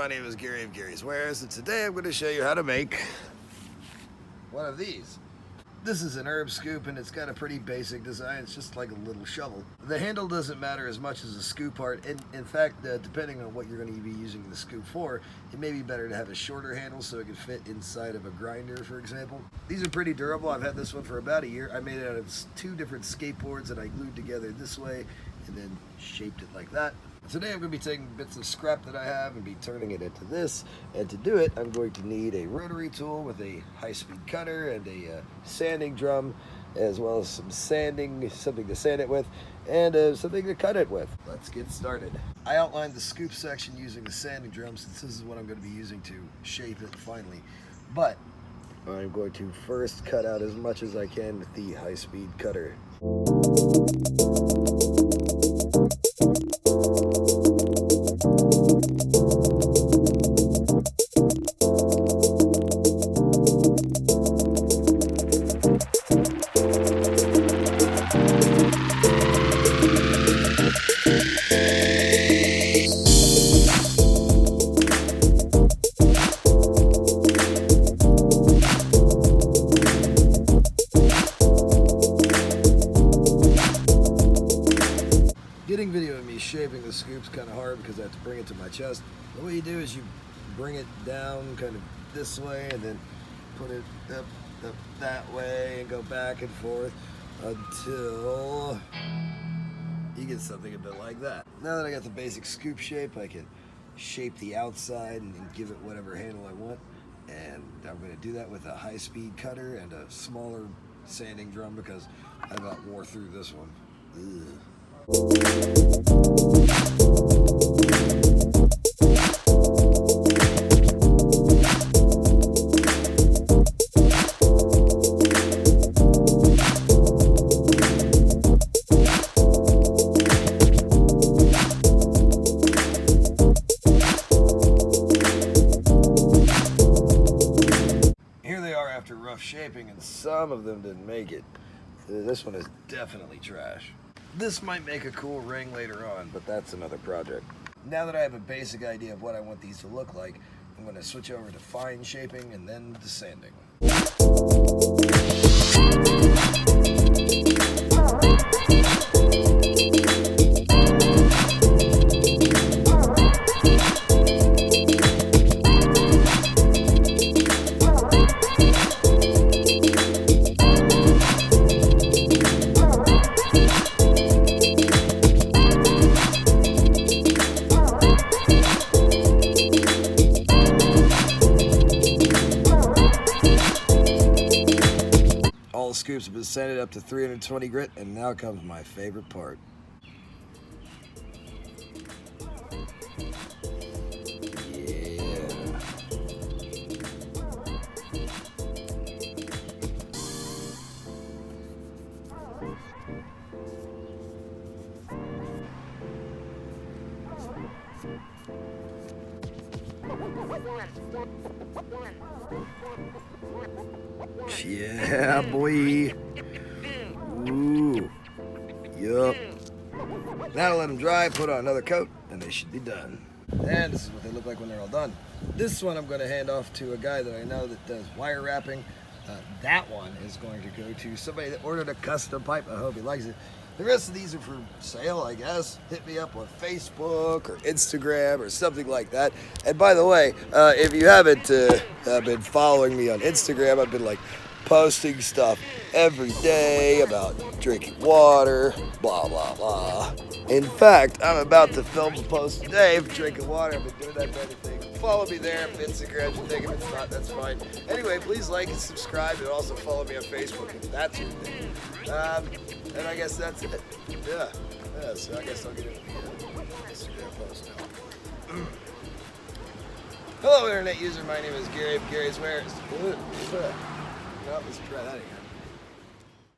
my name is Gary of Gary's Wares, and today I'm going to show you how to make one of these. This is an herb scoop, and it's got a pretty basic design. It's just like a little shovel. The handle doesn't matter as much as the scoop part, and in fact, depending on what you're going to be using the scoop for, it may be better to have a shorter handle so it can fit inside of a grinder, for example. These are pretty durable. I've had this one for about a year. I made it out of 2 different skateboards that I glued together this way and then shaped it like that. Today I'm going to be taking bits of scrap that I have and be turning it into this, and to do it I'm going to need a rotary tool with a high-speed cutter and a sanding drum, as well as something to sand it with, and something to cut it with. Let's get started. I outlined the scoop section using the sanding drum since this is what I'm going to be using to shape it finally, but I'm going to first cut out as much as I can with the high-speed cutter. Getting video of me shaping the scoop's kind of hard because I have to bring it to my chest. But what you do is you bring it down kind of this way and then put it up that way and go back and forth until you get something a bit like that. Now that I got the basic scoop shape, I can shape the outside and then give it whatever handle I want. And I'm going to do that with a high-speed cutter and a smaller sanding drum because I about wore through this one. Ugh. Here they are after rough shaping, and some of them didn't make it. This one is definitely trash. This might make a cool ring later on, but that's another project. Now that I have a basic idea of what I want these to look like, I'm going to switch over to fine shaping and then to sanding. All scoops have been sanded up to 320 grit, and now comes my favorite part. Yeah, boy. Ooh. Yup. Now let them dry, put on another coat, and they should be done. And this is what they look like when they're all done. This one I'm going to hand off to a guy that I know that does wire wrapping. That one is going to go to somebody that ordered a custom pipe. I hope he likes it. The rest of these are for sale, I guess. Hit me up on Facebook or Instagram or something like that. And by the way, if you haven't been following me on Instagram, I've been like posting stuff every day about drinking water, blah, blah, blah. In fact, I'm about to film a post today of drinking water. I've been doing that kind of thing. Follow me there if Instagram's your thing. If it's not, that's fine. Anyway, please like and subscribe, and also follow me on Facebook if that's your thing. And I guess that's it. Yeah, so I guess I'll get into the Instagram post now. Hello, Internet user. My name is Gary of Gary's Wares. No, let's try that again.